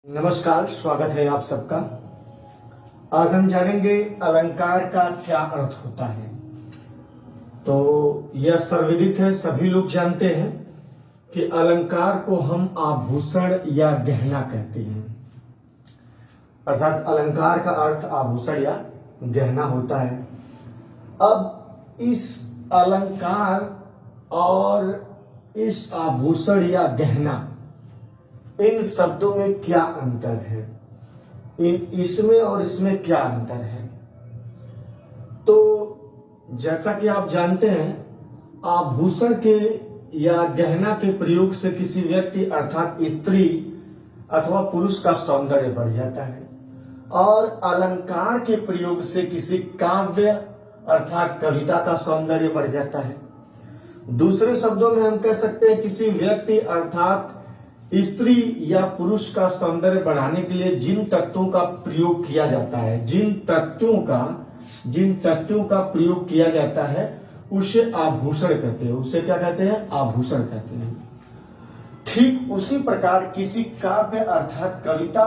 नमस्कार, स्वागत है आप सबका। आज हम जानेंगे अलंकार का क्या अर्थ होता है। तो यह सर्वविदित है, सभी लोग जानते हैं कि अलंकार को हम आभूषण या गहना कहते हैं। अर्थात अलंकार का अर्थ आभूषण या गहना होता है। अब इस अलंकार और इस आभूषण या गहना, इन शब्दों में क्या अंतर है, इसमें और इसमें क्या अंतर है। तो जैसा कि आप जानते हैं, आभूषण के या गहना के प्रयोग से किसी व्यक्ति अर्थात स्त्री अथवा पुरुष का सौंदर्य बढ़ जाता है, और अलंकार के प्रयोग से किसी काव्य अर्थात कविता का सौंदर्य बढ़ जाता है। दूसरे शब्दों में हम कह सकते हैं किसी व्यक्ति अर्थात स्त्री या पुरुष का सौंदर्य बढ़ाने के लिए जिन तत्वों का प्रयोग किया जाता है, जिन तत्वों का प्रयोग किया जाता है, उसे आभूषण कहते हैं। उसे क्या कहते हैं? आभूषण कहते हैं। ठीक उसी प्रकार किसी काव्य अर्थात कविता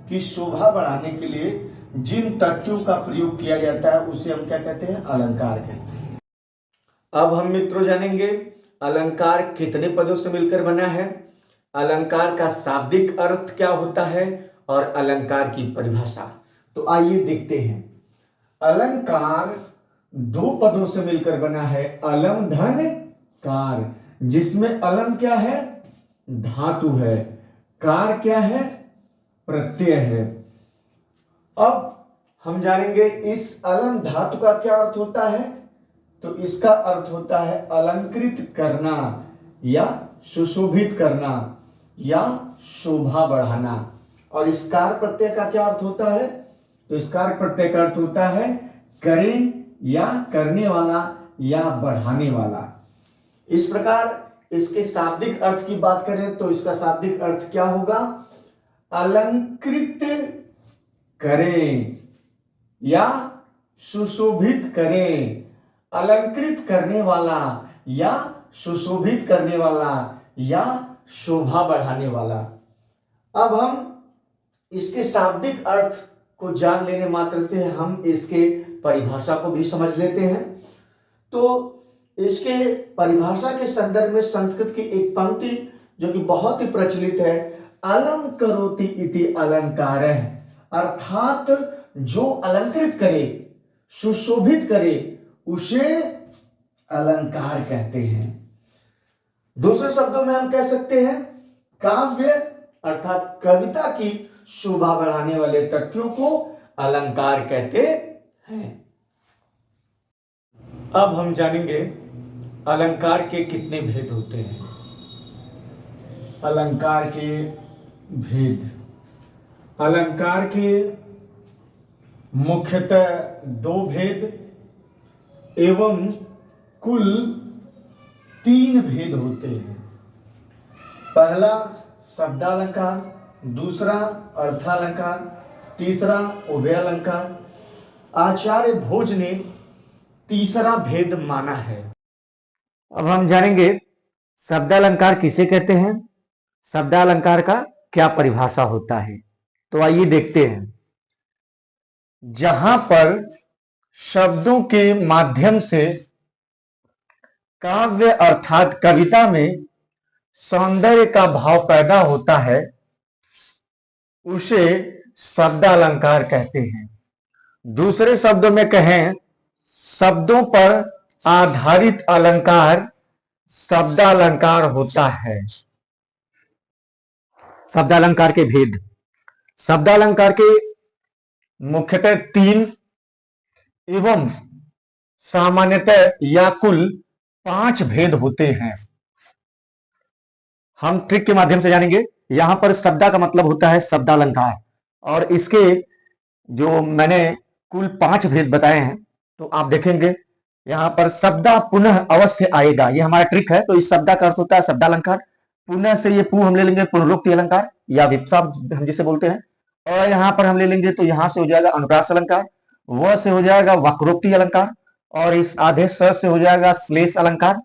की शोभा बढ़ाने के लिए जिन तत्वों का प्रयोग किया जाता है, उसे हम क्या कहते हैं? अलंकार कहते हैं। अब हम मित्रों जानेंगे अलंकार कितने पदों से मिलकर बना है, अलंकार का शाब्दिक अर्थ क्या होता है और अलंकार की परिभाषा। तो आइए देखते हैं। अलंकार दो पदों से मिलकर बना है, अलम धन कार, जिसमें अलम क्या है? धातु है, कार क्या है? प्रत्यय है। अब हम जानेंगे इस अलम धातु का क्या अर्थ होता है। तो इसका अर्थ होता है अलंकृत करना या सुशोभित करना या शोभा बढ़ाना। और इस कार प्रत्यय का क्या अर्थ होता है? तो इस कार प्रत्यय का अर्थ होता है करें या करने वाला या बढ़ाने वाला। इस प्रकार इसके शाब्दिक अर्थ की बात करें तो इसका शाब्दिक अर्थ क्या होगा? अलंकृत करें या सुशोभित करें, अलंकृत करने वाला या सुशोभित करने वाला या शोभा बढ़ाने वाला। अब हम इसके शाब्दिक अर्थ को जान लेने मात्र से हम इसके परिभाषा को भी समझ लेते हैं। तो इसके परिभाषा के संदर्भ में संस्कृत की एक पंक्ति जो कि बहुत ही प्रचलित है, अलम करोति इति अलंकारः, अर्थात जो अलंकृत करे, सुशोभित करे, उसे अलंकार कहते हैं। दूसरे शब्दों में हम कह सकते हैं काव्य अर्थात कविता की शोभा बढ़ाने वाले तथ्यों को अलंकार कहते हैं। अब हम जानेंगे अलंकार के कितने भेद होते हैं। अलंकार के भेद, अलंकार के मुख्यतः दो भेद एवं कुल 3 भेद होते हैं। पहला शब्दालंकार, दूसरा अर्थालंकार, तीसरा उभयालंकार। आचार्य भोज ने तीसरा भेद माना है। अब हम जानेंगे शब्दालंकार किसे कहते हैं, शब्दालंकार का क्या परिभाषा होता है। तो आइए देखते हैं। जहां पर शब्दों के माध्यम से काव्य अर्थात कविता में सौंदर्य का भाव पैदा होता है, उसे शब्दालंकार कहते हैं। दूसरे शब्दों में कहें, शब्दों पर आधारित अलंकार शब्दालंकार होता है। शब्दालंकार के भेद, शब्दालंकार के मुख्यतः 3 एवं सामान्यतः या कुल 5 भेद होते हैं। हम ट्रिक के माध्यम से जानेंगे। यहां पर शब्दा का मतलब होता है शब्दालंकार, और इसके जो मैंने कुल 5 भेद बताए हैं, तो आप देखेंगे यहां पर शब्दा पुनः अवश्य आएगा, ये हमारा ट्रिक है। तो इस शब्दा का अर्थ होता है शब्दालंकार, पुनः से ये पू हम ले लेंगे पुनरुक्ति अलंकार या विप्सा हम जिसे बोलते हैं, और यहां पर हम ले लेंगे तो यहां से हो जाएगा अनुप्रास अलंकार, व से हो जाएगा वक्रोक्ति अलंकार, और इस आधे स से हो जाएगा श्लेष अलंकार,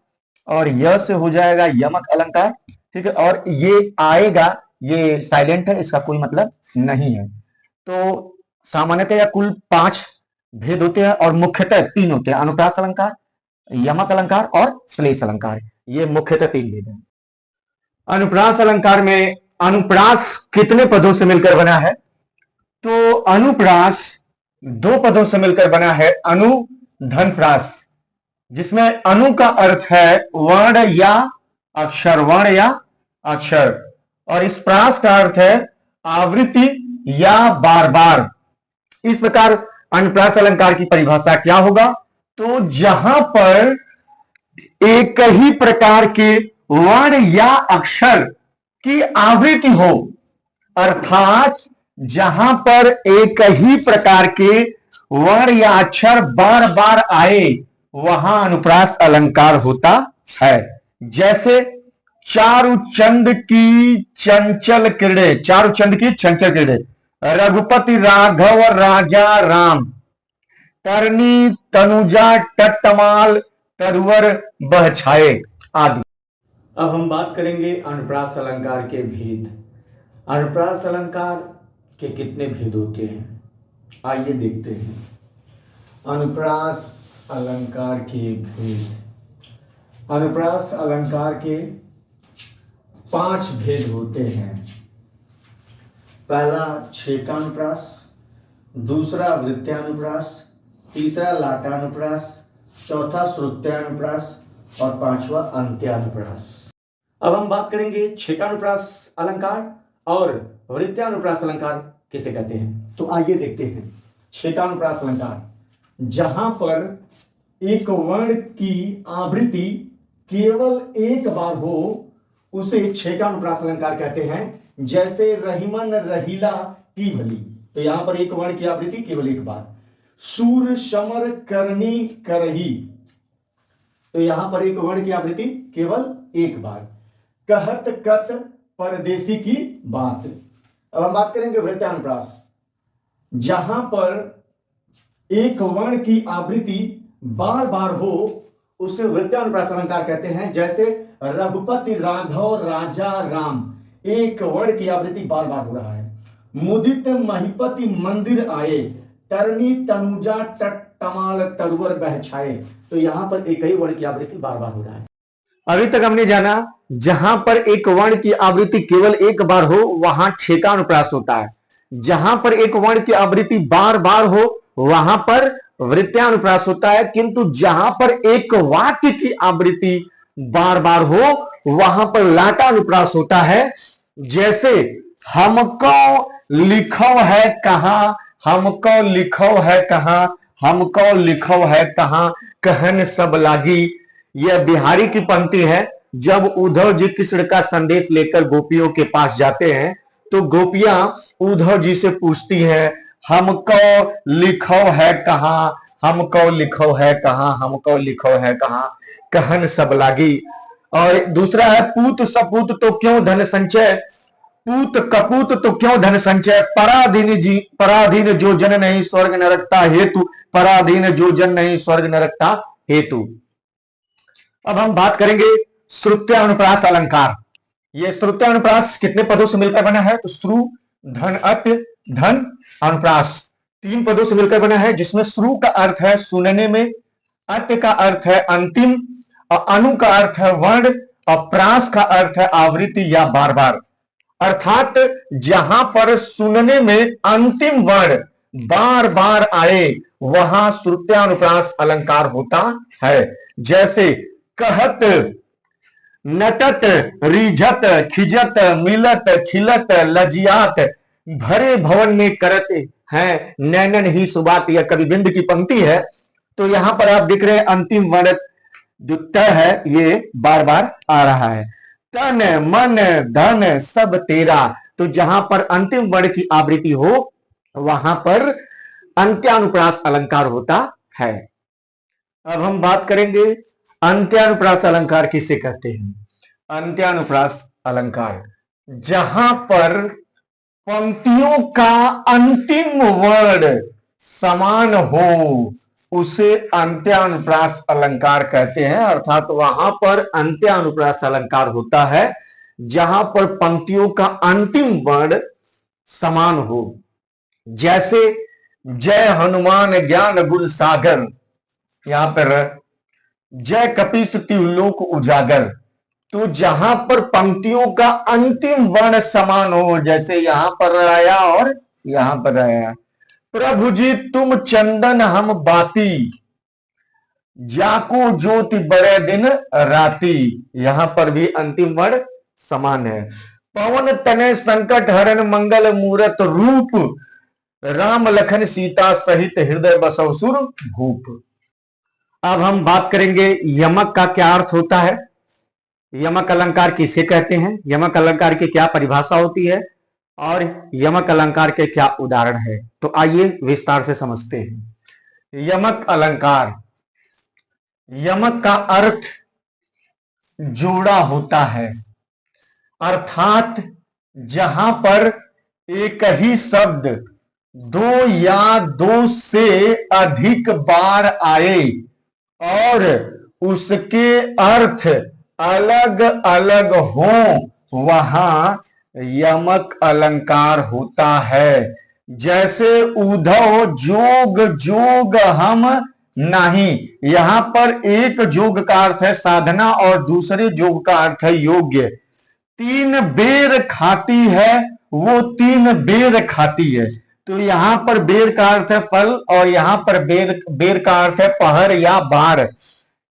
और य से हो जाएगा यमक अलंकार। ठीक है, और ये आएगा ये साइलेंट है, इसका कोई मतलब नहीं है। तो सामान्यतः या कुल 5 भेद होते हैं और मुख्यतः 3 होते हैं, अनुप्रास अलंकार, यमक अलंकार और श्लेष अलंकार। ये मुख्यतः 3 भेद हैं। अनुप्रास अलंकार में अनुप्रास कितने पदों से मिलकर बना है? तो अनुप्रास 2 पदों से मिलकर बना है, अनु धन प्रास, जिसमें अनु का अर्थ है वर्ण या अक्षर, वर्ण या अक्षर, और इस प्रास का अर्थ है आवृत्ति या बार बार। इस प्रकार अनुप्रास अलंकार की परिभाषा क्या होगा? तो जहां पर एक ही प्रकार के वर्ण या अक्षर की आवृत्ति हो, अर्थात जहां पर एक ही प्रकार के वर्ण या अक्षर बार बार आए, वहां अनुप्रास अलंकार होता है। जैसे चारुचंद की चंचल किरणे, चारुचंद की चंचल किरणे, रघुपति राघव राजा राम, तरनी तनुजा टटमाल तरुवर बह छाए आदि। अब हम बात करेंगे अनुप्रास अलंकार के भेद। अनुप्रास अलंकार के कितने भेद होते हैं, आइए देखते हैं। अनुप्रास अलंकार के भेद। अनुप्रास अलंकार के 5 भेद होते हैं। पहला छेकानुप्रास, दूसरा वृत्यानुप्रास, तीसरा लाटानुप्रास, चौथा श्रुत्यानुप्रास और 5वां अंत्यानुप्रास। अब हम बात करेंगे छेकानुप्रास अलंकार और वृत्यानुप्रास अलंकार किसे कहते हैं। तो आइए देखते हैं। छेकानुप्रास अलंकार, जहां पर एक वर्ण की आवृत्ति केवल एक बार हो, उसे छेकानुप्रास अलंकार कहते हैं। जैसे रहीमन रहीला की भली, तो यहां पर एक वर्ण की आवृत्ति केवल एक बार। सूर समर करनी करही, तो यहां पर एक वर्ण की आवृत्ति केवल एक बार। कहत कत परदेसी की बात। अब हम बात करेंगे वृत्यानुप्रास, जहां पर एक वर्ण की आवृत्ति बार बार हो, उसे वृत्यानुप्रास अलंकार कहते हैं। जैसे रघुपति राघव राजा राम, एक वर्ण की आवृत्ति बार बार हो रहा है। मुदित महिपति मंदिर आए, तरनी तनुजा टटमाल तरुवर बह छाए, तो यहां पर एक ही वर्ण की आवृत्ति बार बार हो रहा है। अभी तक हमने जाना जहां पर एक वर्ण की आवृत्ति केवल एक बार हो, वहां छेकानुप्रास होता है। जहां पर एक वर्ण की आवृत्ति बार बार हो, वहां पर वृत्यानुप्रास होता है। किंतु जहां पर एक वाक्य की आवृत्ति बार बार हो, वहां पर लाटानुप्रास होता है। जैसे हमको लिखो है कहां, हमको लिखो है कहां, हमको लिखो है कहां, कहन सब लागी। यह बिहारी की पंक्ति है। जब उद्धव जी कृष्ण का संदेश लेकर गोपियों के पास जाते हैं, तो गोपियां उद्धव जी से पूछती हैं, हमको लिखो है कहां, हमको लिखो है कहां, हमको लिखो है कहां, कहन सब लागी। और दूसरा है पूत सपूत तो क्यों धन संचय, पूत कपूत तो क्यों धन संचय, पराधीन जो जन नहीं स्वर्ग नरकता हेतु, पराधीन जो जन नहीं स्वर्ग नरकता हेतु। अब हम बात करेंगे श्रुत्यानुप्रास अलंकार। यह श्रुत्यानुप्रास कितने पदों से मिलकर बना है? तो श्रु धन अत्य धन अनुप्रास 3 पदों से मिलकर बना है, जिसमें श्रु का अर्थ है सुनने में, अत्य का अर्थ है अंतिम, और अनु का अर्थ है वर्ण, और प्रास का अर्थ है आवृत्ति या बार बार। अर्थात जहां पर सुनने में अंतिम वर्ण बार बार आए, वहां श्रुत्यानुप्रास अलंकार होता है। जैसे कहत, नटत, रिझत, खिजत, मिलत, खिलत, लजियात, भरे भवन में करत हैं नैनन ही सुबात। यह कविबिंद की पंक्ति है। तो यहां पर आप देख रहे हैं अंतिम वर्ण जो त है, ये बार बार आ रहा है। तन मन धन सब तेरा, तो जहां पर अंतिम वर्ण की आवृत्ति हो, वहां पर अंत्यानुप्रास अलंकार होता है। अब हम बात करेंगे अंत्यानुप्रास अलंकार किसे कहते हैं। अंत्यानुप्रास अलंकार, जहां पर पंक्तियों का अंतिम वर्ण समान हो, उसे अंत्यानुप्रास अलंकार कहते हैं। अर्थात वहां पर अंत्यानुप्रास अलंकार होता है। जहां पर पंक्तियों का अंतिम वर्ण समान हो। जैसे जय हनुमान ज्ञान गुण सागर, यहां पर जय कपीस त्रिलोक उजागर। तो जहां पर पंक्तियों का अंतिम वर्ण समान हो, जैसे यहां पर आया और यहां पर आया, प्रभु जी तुम चंदन हम बाती, जाको ज्योति बड़े दिन राती, यहां पर भी अंतिम वर्ण समान है। पवन तनय संकट हरण मंगल मूरत रूप, राम लखन सीता सहित हृदय बसव सुर भूप। अब हम बात करेंगे यमक का क्या अर्थ होता है, यमक अलंकार किसे कहते हैं, यमक अलंकार की क्या परिभाषा होती है और यमक अलंकार के क्या उदाहरण है। तो आइए विस्तार से समझते हैं। यमक अलंकार, यमक का अर्थ जोड़ा होता है, अर्थात जहां पर एक ही शब्द दो या दो से अधिक बार आए और उसके अर्थ अलग अलग हो, वहां यमक अलंकार होता है। जैसे उधव जोग जोग हम नहीं, यहां पर एक जोग का अर्थ है साधना और दूसरे जोग का अर्थ है योग्य। तीन बेर खाती है वो तीन बेर खाती है, तो यहां पर बेर का अर्थ है फल और यहां पर बेर का अर्थ है पहर या बार।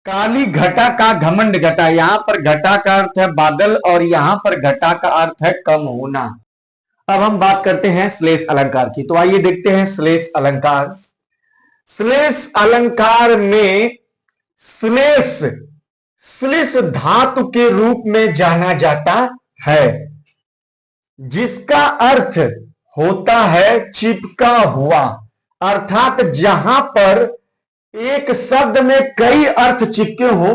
काली घटा का घमंड घटा, यहां पर घटा का अर्थ है बादल और यहां पर घटा का अर्थ है कम होना। अब हम बात करते हैं श्लेष अलंकार की, तो आइए देखते हैं श्लेष अलंकार। श्लेष अलंकार में श्लेष श्लेष धातु के रूप में जाना जाता है, जिसका अर्थ होता है चिपका हुआ, अर्थात जहां पर एक शब्द में कई अर्थ चिपके हो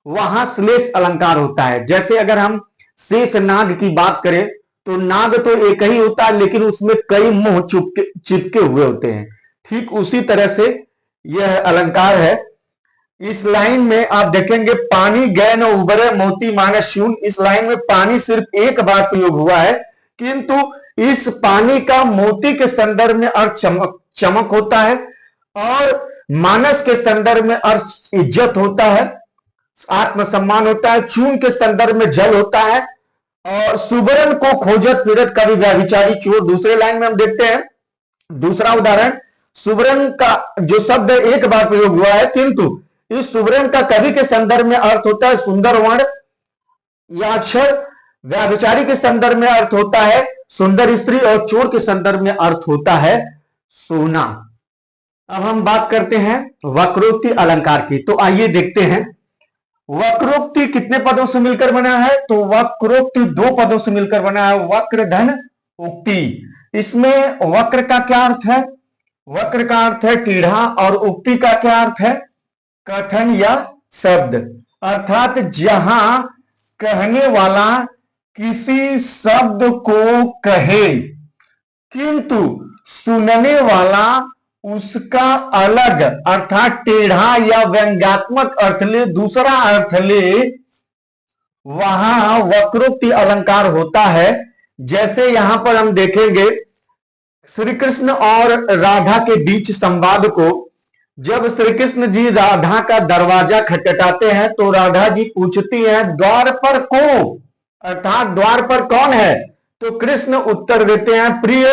वहां श्लेष अलंकार होता है। जैसे अगर हम शेष नाग की बात करें तो नाग तो एक ही होता है लेकिन उसमें कई मुंह चिपके हुए होते हैं, ठीक उसी तरह से यह अलंकार है। इस लाइन में आप देखेंगे पानी गए न उबरे मोती माने शून, इस लाइन में पानी सिर्फ एक बार प्रयोग हुआ है, किंतु इस पानी का मोती के संदर्भ में अर्थ चमक होता है और मानस के संदर्भ में अर्थ इज्जत होता है, आत्मसम्मान होता है। चून के संदर्भ में जल होता है और सुबरन को खोजत फिरत कवि व्यभिचारी चोर। दूसरे लाइन में हम देखते हैं दूसरा उदाहरण, सुबरन का जो शब्द एक बार प्रयोग हुआ है, किंतु इस सुबरन का कवि के संदर्भ में अर्थ होता है सुंदर वर्ण या अक्षर, व्यभिचारी के संदर्भ में अर्थ होता है सुंदर स्त्री और चोर के संदर्भ में अर्थ होता है सोना। अब हम बात करते हैं वक्रोक्ति अलंकार की, तो आइए देखते हैं वक्रोक्ति कितने पदों से मिलकर बना है। तो वक्रोक्ति दो पदों से मिलकर बना है, वक्र धन उक्ति। इसमें वक्र का क्या अर्थ है, वक्र का अर्थ है टेढ़ा और उक्ति का क्या अर्थ है कथन या शब्द, अर्थात जहां कहने वाला किसी शब्द को कहे किंतु सुनने वाला उसका अलग अर्थात टेढ़ा या व्यंग्यात्मक अर्थ ले, दूसरा अर्थ ले, वहां वक्रोक्ति अलंकार होता है। जैसे यहां पर हम देखेंगे श्री कृष्ण और राधा के बीच संवाद को, जब श्री कृष्ण जी राधा का दरवाजा खटखटाते हैं तो राधा जी पूछती हैं द्वार पर को, अर्थात द्वार पर कौन है, तो कृष्ण उत्तर देते हैं प्रिय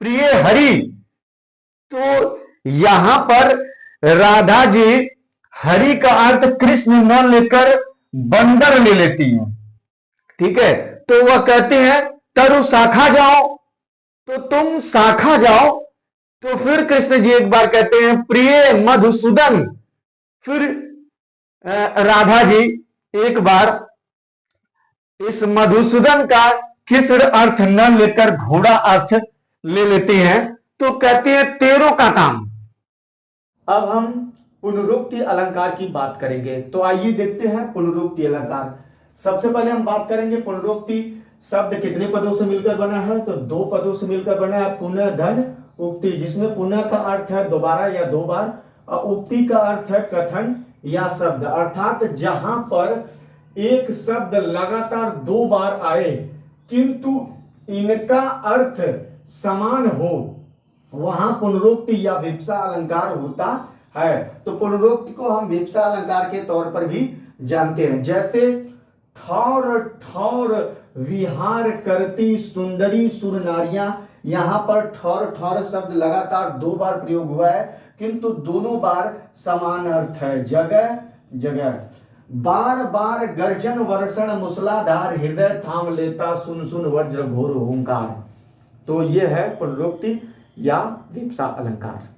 प्रिय हरि। तो यहां पर राधा जी हरि का अर्थ कृष्ण न लेकर बंदर ले लेती हैं, ठीक है। तो वह कहते हैं तरु शाखा जाओ, तो तुम शाखा जाओ। तो फिर कृष्ण जी एक बार कहते हैं प्रिय मधुसूदन, फिर राधा जी एक बार इस मधुसूदन का किसर अर्थ न लेकर घोड़ा अर्थ ले लेते हैं, तो कहते हैं तेरों का काम। अब हम पुनरुक्ति अलंकार की बात करेंगे, तो आइए देखते हैं पुनरुक्ति अलंकार। सबसे पहले हम बात करेंगे पुनरुक्ति शब्द कितने पदों से मिलकर बना है, तो दो पदों से मिलकर बना है, पुनः धन उक्ति, जिसमें पुनः का अर्थ है दोबारा या दो बार और उक्ति का अर्थ है कथन या शब्द, अर्थात जहां पर एक शब्द लगातार 2 बार आए किंतु इनका अर्थ समान हो, वहां पुनरुक्ति या विप्सा अलंकार होता है। तो पुनरुक्ति को हम विप्सा अलंकार के तौर पर भी जानते हैं। जैसे ठौर ठौर विहार करती सुंदरी सुर नारियां, यहां पर ठौर ठौर शब्द लगातार 2 बार प्रयोग हुआ है किंतु दोनों बार समान अर्थ है, जगह जगह। बार बार गर्जन वर्षण मूसलाधार, हृदय थाम लेता सुन सुन वज्र घोर ओंकार। तो ये है पुनरुक्ति या विप्सा अलंकार।